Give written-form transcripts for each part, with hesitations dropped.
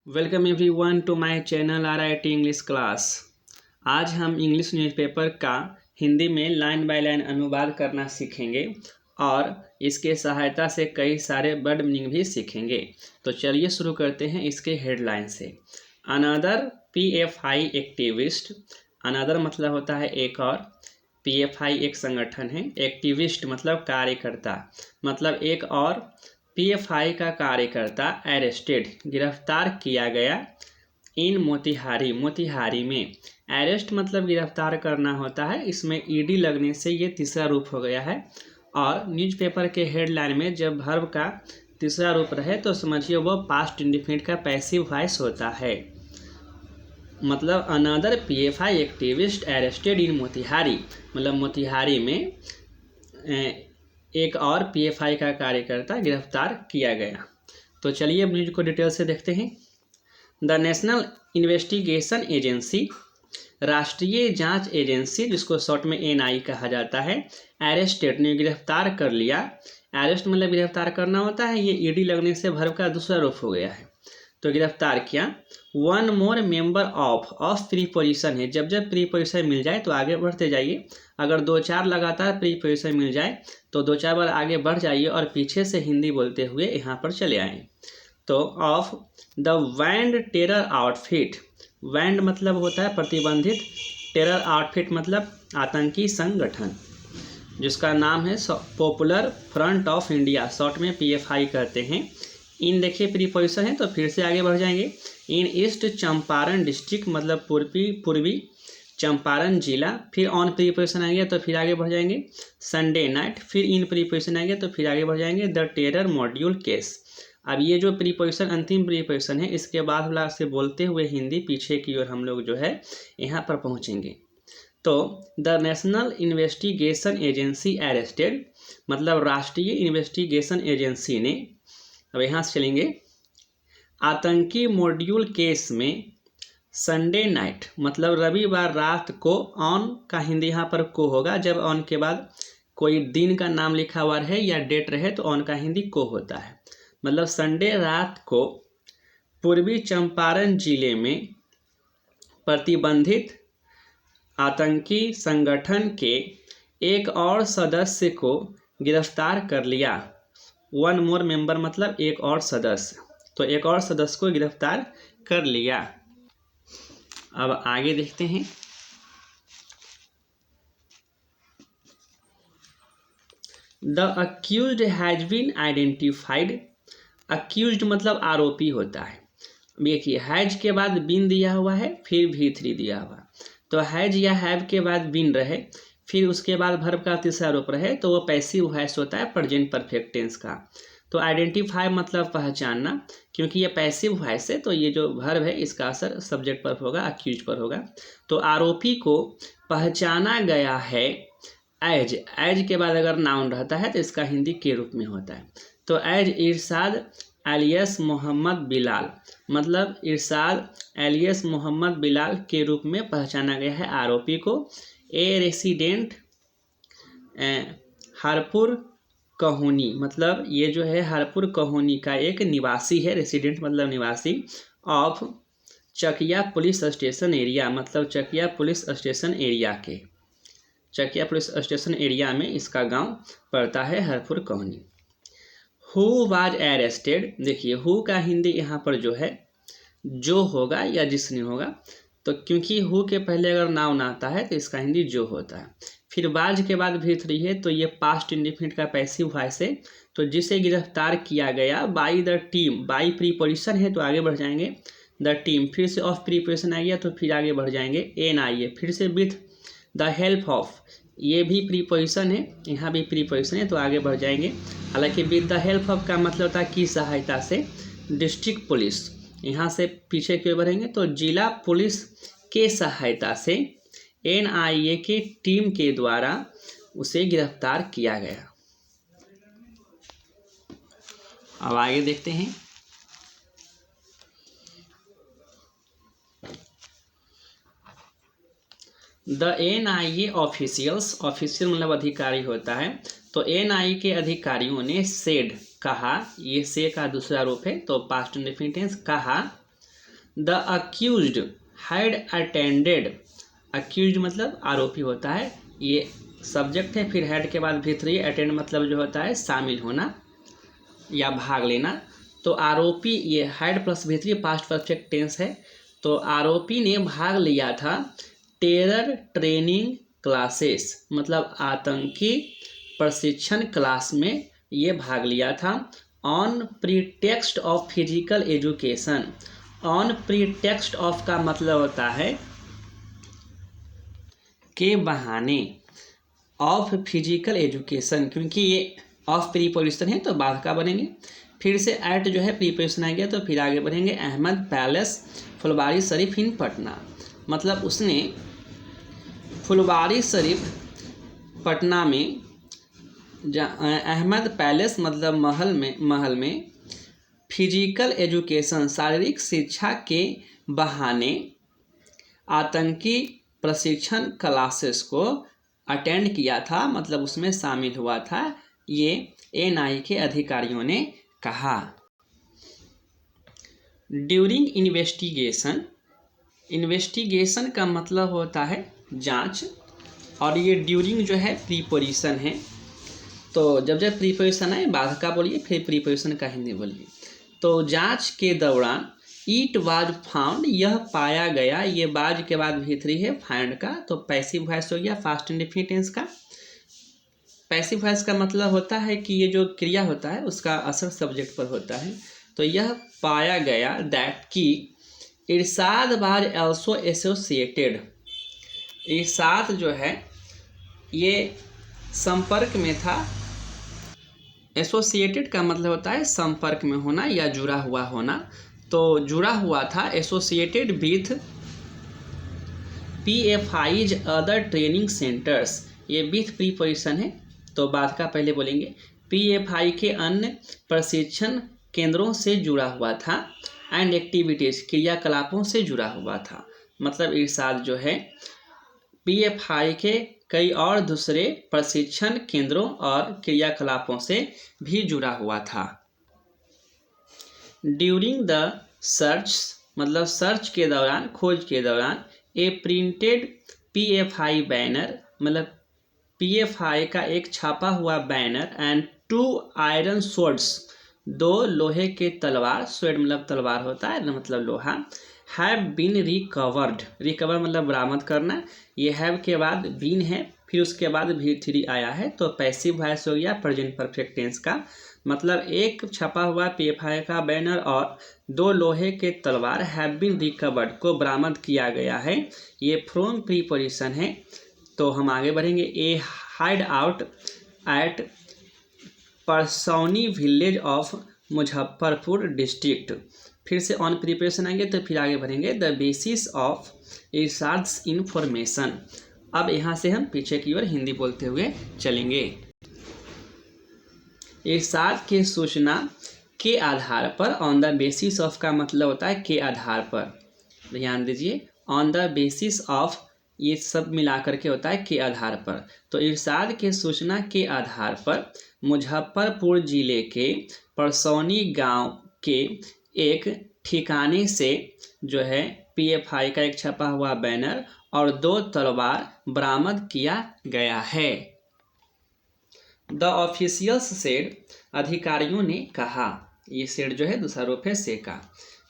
Welcome everyone to my channel RIT English class. आज हम English newspaper का हिंदी में लाइन बाय लाइन अनुवाद करना सीखेंगे और इसके सहायता से कई सारे वर्ड मीनिंग भी सीखेंगे। तो चलिए शुरू करते हैं इसके हेडलाइन से। Another PFI activist. अनदर मतलब होता है एक और, PFI एक संगठन है, एक्टिविस्ट मतलब कार्यकर्ता, मतलब एक और PFI का कार्यकर्ता अरेस्टेड गिरफ्तार किया गया इन मोतिहारी, मोतिहारी में। अरेस्ट मतलब गिरफ्तार करना होता है, इसमें ED लगने से ये तीसरा रूप हो गया है। और न्यूज़पेपर के हेडलाइन में जब वर्ब का तीसरा रूप रहे तो समझिए वो पास्ट इंडेफिनिट का पैसिव वॉइस होता है। मतलब another PFI activist arrested in Motihari, मतलब मोतिहारी में एक और PFI का कार्यकर्ता गिरफ्तार किया गया। तो चलिए अब न्यूज को डिटेल से देखते हैं। द नेशनल इन्वेस्टिगेशन एजेंसी, राष्ट्रीय जांच एजेंसी जिसको शॉर्ट में NI कहा जाता है, अरेस्टेड ने गिरफ्तार कर लिया। अरेस्ट मतलब गिरफ्तार करना होता है, ये ED लगने से वर्ब का दूसरा रूप हो गया है। तो गिरफ्तार किया one more member of preposition है। जब जब प्रीपोजिशन मिल जाए तो आगे बढ़ते जाइए। अगर दो चार लगातार प्रीपोजिशन मिल जाए तो दो चार बार आगे बढ़ जाइए और पीछे से हिंदी बोलते हुए यहाँ पर चले आए। तो of the band terror outfit, band मतलब होता है प्रतिबंधित, टेरर आउटफिट मतलब आतंकी संगठन, जिसका नाम है popular front of India, short में PFI कहते हैं। इन देखिए प्रीपोजिशन है तो फिर से आगे बढ़ जाएंगे। इन ईस्ट चंपारण डिस्ट्रिक्ट मतलब पूर्वी चंपारण जिला, फिर ऑन प्रीपोजिशन आ गया तो फिर आगे बढ़ जाएंगे। संडे नाइट, फिर इन प्रीपोजिशन आ गया तो फिर आगे बढ़ जाएंगे। The terror module case. अब ये जो प्रीपोजिशन अंतिम प्रीपोजिशन है इसके बाद वाला से बोलते हुए हिंदी पीछे की ओर हम लोग जो है यहाँ पर पहुँचेंगे। तो the national investigation agency arrested, मतलब राष्ट्रीय इन्वेस्टिगेशन एजेंसी ने, अब यहाँ से चलेंगे, आतंकी मॉड्यूल केस में संडे नाइट मतलब रविवार रात को, ऑन का हिंदी यहाँ पर को होगा, जब ऑन के बाद कोई दिन का नाम लिखा हुआ रहे या डेट रहे तो ऑन का हिंदी को होता है। मतलब संडे रात को पूर्वी चंपारण जिले में प्रतिबंधित आतंकी संगठन के एक और सदस्य को गिरफ्तार कर लिया। वन मोर मेंबर मतलब एक और सदस्य, तो एक और सदस्य को गिरफ्तार कर लिया। अब आगे देखते हैं। The accused has been identified, accused मतलब आरोपी होता है। देखिए हैज के बाद बीन दिया हुआ है, फिर V3 दिया हुआ, तो हैज या हैव के बाद बीन रहे, फिर उसके बाद वर्ब का तीसरा रूप रहे तो वो पैसिव वॉइस होता है प्रेजेंट परफेक्ट टेंस का। तो आइडेंटिफाई मतलब पहचानना, क्योंकि ये पैसिव वॉइस है तो ये जो वर्ब है इसका असर सब्जेक्ट पर होगा, अक्यूज पर होगा। तो आरोपी को पहचाना गया है एज, एज के बाद अगर नाउन रहता है तो इसका हिंदी के रूप में होता है। तो एज इरशाद एलियस मोहम्मद बिलाल, मतलब इरशाद एलियस मोहम्मद बिलाल के रूप में पहचाना गया है आरोपी को। ए रेसिडेंट हरपुर कहोनी, मतलब ये जो है हरपुर कहोनी का एक निवासी है, रेसिडेंट मतलब निवासी, of Chakia police station area, मतलब चकिया पुलिस स्टेशन एरिया के, चकिया पुलिस स्टेशन एरिया में इसका गांव पड़ता है हरपुर कहोनी। हु वाज अरेस्टेड, देखिए हु का हिंदी यहाँ पर जो है जो होगा या जिसने होगा, तो क्योंकि हु के पहले अगर नाउन आता है तो इसका हिंदी जो होता है। फिर वाज के बाद V3 है तो ये पास्ट इंडेफिनिट का पैसिव वॉइस है। तो जिसे गिरफ्तार किया गया by the team, by preposition है तो आगे बढ़ जाएंगे द टीम, फिर से ऑफ प्रीपोजिशन आ गया तो फिर आगे बढ़ जाएंगे NI है, फिर से विथ द हेल्प ऑफ, ये भी प्रीपोजिशन है, यहाँ भी प्रीपोजिशन है तो आगे बढ़ जाएंगे। हालांकि विद द हेल्प ऑफ का मतलब होता है की सहायता से, डिस्ट्रिक्ट पुलिस, यहाँ से पीछे की ओर बढ़ेंगे तो जिला पुलिस के सहायता से NIA के टीम के द्वारा उसे गिरफ्तार किया गया। अब आगे देखते हैं। द NIA ऑफिशियल्स, ऑफिशियल मतलब अधिकारी होता है, तो NIA के अधिकारियों ने सेड कहा, ये से का दूसरा रूप है तो पास्ट इंडेफिनिट टेंस, कहा the accused had attended, accused मतलब आरोपी होता है, ये सब्जेक्ट है, फिर हैड के बाद V3, अटेंड मतलब जो होता है शामिल होना या भाग लेना। तो आरोपी, ये had plus V3 past perfect tense है। तो आरोपी ने भाग लिया था टेरर ट्रेनिंग क्लासेस, मतलब आतंकी प्रशिक्षण क्लास में ये भाग लिया था। On pretext of physical education, on pretext of का मतलब होता है के बहाने, ऑफ फिजिकल एजुकेशन, क्योंकि ये ऑफ प्रीपोजिशन है तो बाद का बनेंगे। फिर से एट जो है प्रीपोजिशन आ गया तो फिर आगे बढ़ेंगे। अहमद पैलेस फुलवारी शरीफ इन पटना, मतलब उसने फुलवारी शरीफ पटना में, अहमद पैलेस मतलब महल में फिजिकल एजुकेशन शारीरिक शिक्षा के बहाने आतंकी प्रशिक्षण क्लासेस को अटेंड किया था, मतलब उसमें शामिल हुआ था, ये NIA के अधिकारियों ने कहा। ड्यूरिंग इन्वेस्टिगेशन, इन्वेस्टिगेशन का मतलब होता है जांच, और ये ड्यूरिंग जो है प्रीपोजिशन है, तो जब जब प्रीपोजिशन आए बाद का बोलिए, फिर प्रीपोजिशन का हिंदी बोलिए। तो जांच के दौरान इट वाज फाउंड, यह पाया गया, ये बाज के बाद V3 है फाइंड का, तो पैसिव वॉइस हो गया पास्ट इंडेफिनिट टेंस का। पैसिव वॉइस का मतलब होता है कि ये जो क्रिया होता है उसका असर सब्जेक्ट पर होता है। तो यह पाया गया दैट कि इरशाद वाज ऑल्सो एसोसिएटेड, इरशाद जो है ये संपर्क में था। एसोसिएटेड का मतलब होता है संपर्क में होना या जुड़ा हुआ होना, तो जुड़ा हुआ था associated with PFI's other training centres, ये विथ प्रीपोजिशन है तो बाद का पहले बोलेंगे। PFI के अन्य प्रशिक्षण केंद्रों से जुड़ा हुआ था, एंड एक्टिविटीज़ क्रियाकलापों से जुड़ा हुआ था, मतलब इरशाद जो है PFI के कई और दूसरे प्रशिक्षण केंद्रों और क्रियाकलापों से भी जुड़ा हुआ था। ड्यूरिंग द सर्च मतलब सर्च के दौरान, खोज के दौरान, ए प्रिंटेड PFI बैनर मतलब PFI का एक छापा हुआ बैनर एंड 2 आयरन स्वॉर्ड्स, 2 लोहे के तलवार, स्वॉर्ड मतलब तलवार होता है मतलब लोहा, हैव बीन रिकवर्ड, रिकवर मतलब बरामद करना, ये हैव के बाद बीन है, फिर उसके बाद V3 आया है तो पैसिव वॉइस हो गया प्रेजेंट परफेक्ट टेंस का, मतलब एक छपा हुआ PFI का बैनर और 2 लोहे के तलवार हैव बीन रिकवर्ड को बरामद किया गया है, ये फ्रॉम प्रीपोजिशन है। तो हम आगे बढ़ेंगे। A hide out at Parsauni village of Muzaffarpur district, फिर से ऑन प्रिपरेशन आएंगे तो फिर आगे बढ़ेंगे। The basis of Irshad's information, अब यहाँ से हम पीछे की ओर हिंदी बोलते हुए चलेंगे। इरशाद के सूचना के आधार पर, ऑन द बेसिस ऑफ का मतलब होता है के आधार पर, ध्यान दीजिए, ऑन द बेसिस ऑफ ये सब मिला करके होता है के आधार पर। तो इरशाद के सूचना के आधार पर मुजफ्फरपुर जिले के परसौनी गांव के एक ठिकाने से जो है PFI का एक छपा हुआ बैनर और 2 तलवार बरामद किया गया है। द ऑफिशियल्स सेड, अधिकारियों ने कहा, ये सेड जो है दूसरा रूप है से का।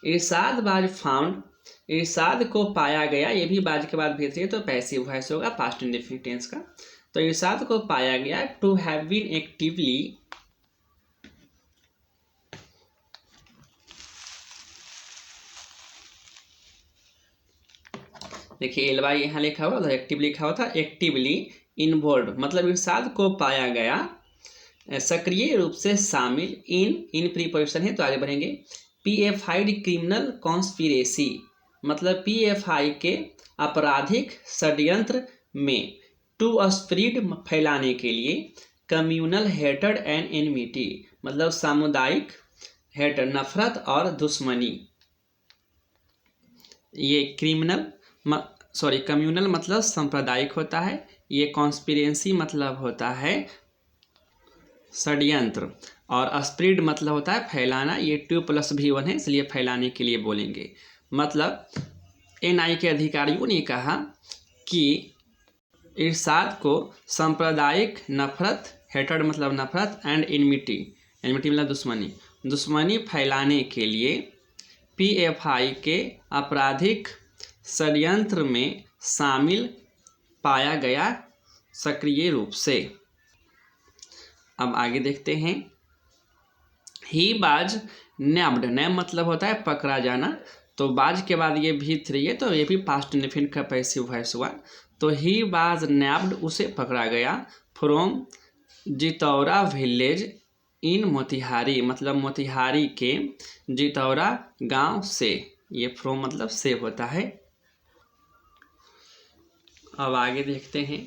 इरशाद वाज फाउंड, इरशाद को पाया गया, ये भी बाज के बाद भेज है तो पैसिव वॉइस होगा पास्ट इंडेफिनिट टेंस का। तो इरशाद को पाया गया टू हैव बीन एक्टिवली, देखिए एलवाई यहाँ लिखा हुआ उधर एक्टिवली लिखा हुआ था, एक्टिवली इन्वॉल्व मतलब इरशाद को पाया गया सक्रिय रूप से शामिल, इन प्रीपोजिशन है तो आगे बढ़ेंगे। PFI क्रिमिनल कॉन्स्पिरेसी मतलब PFI के आपराधिक षड्यंत्र में, टू स्प्रेड फैलाने के लिए, कम्युनल हेटेड एंड एनमिटी मतलब सामुदायिक हेटेड नफरत और दुश्मनी, ये कम्युनल मतलब सांप्रदायिक होता है, ये कॉन्स्पिरेसी मतलब होता है षड्यंत्र, और स्प्रेड मतलब होता है फैलाना, ये 2+V1 है इसलिए फैलाने के लिए बोलेंगे। मतलब एनआई के अधिकारियों ने कहा कि इरशाद को सांप्रदायिक नफरत, हेटर्ड मतलब नफरत, एंड एनमिटी मतलब दुश्मनी फैलाने के लिए पीएफआई के आपराधिक षड्यंत्र में शामिल पाया गया सक्रिय रूप से। अब आगे देखते हैं। ही बाज नैब्ड, नैब मतलब होता है पकड़ा जाना, तो बाज के बाद ये भी थ्री है तो ये भी पास्ट इंडेफिनिट का पैसिव वॉइस हुआ। तो ही बाज नैब्ड, उसे पकड़ा गया, फ्रॉम जितौरा विलेज इन मोतिहारी, मतलब मोतिहारी के जितौरा गांव से। ये फ्रॉम मतलब से होता है। अब आगे देखते हैं।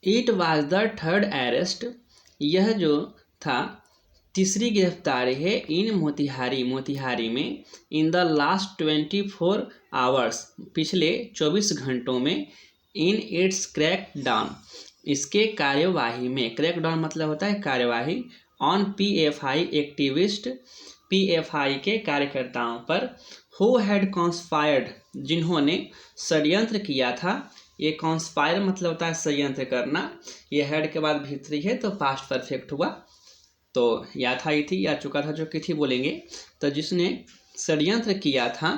It was the third arrest, यह जो था तीसरी गिरफ्तारी है, इन मोतिहारी में, इन द लास्ट 24 आवर्स, पिछले 24 घंटों में, इन इट्स क्रैक डाउन, इसके कार्यवाही में, क्रैक डाउन मतलब होता है कार्यवाही, ऑन पीएफआई एक्टिविस्ट, पीएफआई के कार्यकर्ताओं पर, हु हैड कॉन्स्पायर्ड, जिन्होंने षड्यंत्र किया था। ये कॉन्स्पायर मतलब होता है षड्यंत्र करना, ये हेड के बाद भीतरी है तो पास्ट परफेक्ट हुआ, तो या था थी या चुका था जो कि थी बोलेंगे। तो जिसने षड्यंत्र किया था,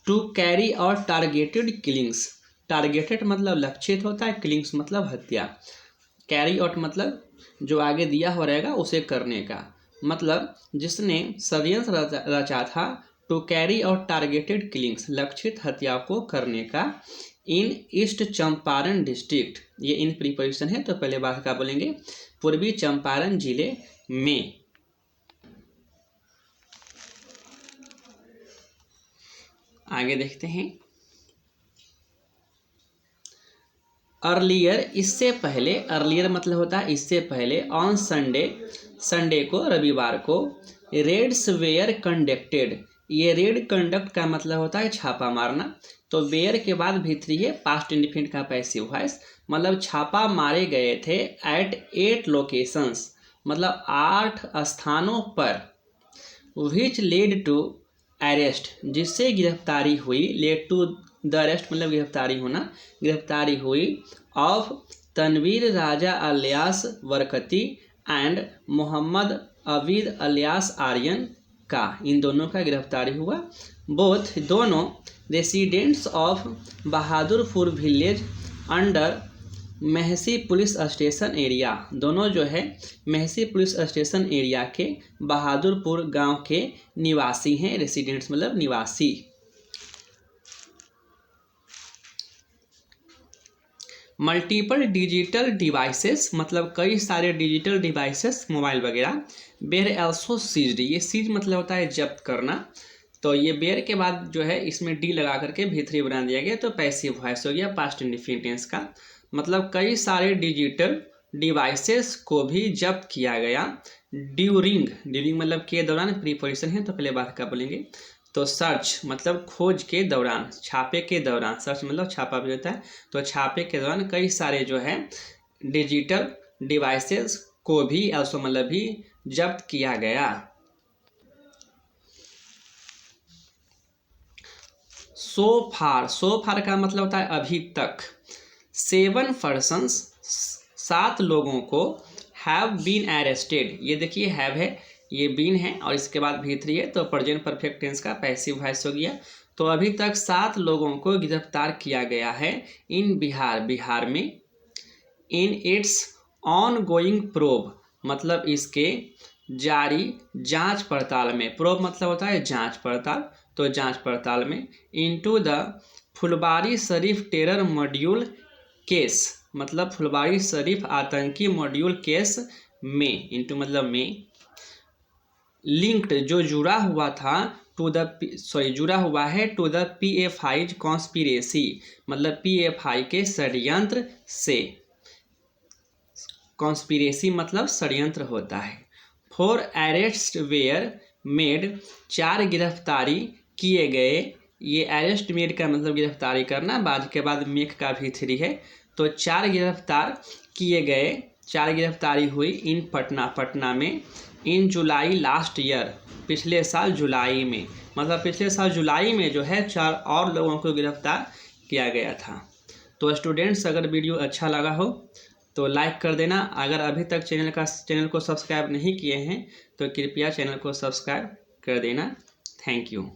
टू कैरी और टारगेटेड किलिंग्स, टारगेटेड मतलब लक्षित होता है, किलिंग्स मतलब हत्या, कैरी आउट मतलब जो आगे दिया हो रहेगा उसे करने का, मतलब जिसने षड्यंत्र रचा था, to carry out targeted killings, लक्षित हत्या को करने का, इन ईस्ट चंपारण डिस्ट्रिक्ट, ये इन प्रीपोजिशन है तो पहले बात का बोलेंगे, पूर्वी चंपारण जिले में। आगे देखते हैं। अर्लियर, इससे पहले, अर्लियर मतलब होता है इससे पहले, ऑन संडे को, रविवार को, रेड्स वेयर कंडक्टेड, ये रेड कंडक्ट का मतलब होता है छापा मारना, तो वेयर के बाद भीतरी है पास्ट इंडेफिनिट का पैसिव वॉइस, मतलब छापा मारे गए थे, एट 8 लोकेशंस, मतलब 8 स्थानों पर, विच लेड टू अरेस्ट, जिससे गिरफ्तारी हुई, लेड टू द अरेस्ट मतलब गिरफ्तारी होना, गिरफ्तारी हुई, of Tanveer Raja alias Warkati and Mohammad Abid alias Aryan का, इन दोनों का गिरफ्तारी हुआ, बोथ दोनों residents of Bahadurpur village under Mahsi police station area, दोनों जो है महसी पुलिस स्टेशन एरिया के बहादुरपुर गांव के निवासी हैं, रेसिडेंट्स मतलब निवासी। मल्टीपल डिजिटल डिवाइसेस मतलब कई सारे डिजिटल डिवाइसेस, मोबाइल वगैरह, बेर एल्सो सीज्ड, ये सीज मतलब होता है जब्त करना, तो ये बेर के बाद जो है इसमें डी लगा करके भीतरी बना दिया गया तो पैसिव वॉइस हो गया पास्ट इंडेफिनिट टेंस का, मतलब कई सारे डिजिटल डिवाइसेस को भी जब्त किया गया, ड्यूरिंग मतलब के दौरान, प्रीपोजिशन है तो पहले बात का बोलेंगे, तो सर्च मतलब खोज के दौरान, छापे के दौरान, सर्च मतलब छापा भी होता है, तो छापे के दौरान कई सारे जो है डिजिटल डिवाइसेस को भी, also मतलब भी जब्त किया गया। सो फार का मतलब होता है अभी तक, 7 पर्सन्स, 7 लोगों को, हैव बीन अरेस्टेड, ये देखिए हैव है, ये बीन है और इसके बाद भीतरी है तो प्रेजेंट परफेक्ट टेंस का पैसिव वॉइस हो गया, तो अभी तक 7 लोगों को गिरफ्तार किया गया है, इन बिहार में, in its on going probe मतलब इसके जारी जांच पड़ताल में, प्रोब मतलब होता है जांच पड़ताल, तो जांच पड़ताल में, into the Phulwari Sharif terror module case मतलब फुलवारी शरीफ आतंकी मॉड्यूल केस में, इनटू मतलब में, लिंक्ड जो जुड़ा हुआ था, जुड़ा हुआ है, टू द पीएफआई कॉन्स्पिरेसी मतलब पीएफआई के षड्यंत्र से, कॉन्स्पिरेसी मतलब षड्यंत्र होता है, 4 अरेस्ट वेयर मेड, 4 गिरफ्तारी किए गए, ये अरेस्ट मेड का मतलब गिरफ्तारी करना, बाद के बाद मेक का भी थ्री है, तो 4 गिरफ्तार किए गए, 4 गिरफ्तारी हुई इन पटना में इन जुलाई लास्ट ईयर, पिछले साल जुलाई में, मतलब पिछले साल जुलाई में जो है 4 और लोगों को गिरफ्तार किया गया था। तो स्टूडेंट्स, अगर वीडियो अच्छा लगा हो तो लाइक कर देना। अगर अभी तक चैनल को सब्सक्राइब नहीं किए हैं तो कृपया चैनल को सब्सक्राइब कर देना। Thank you.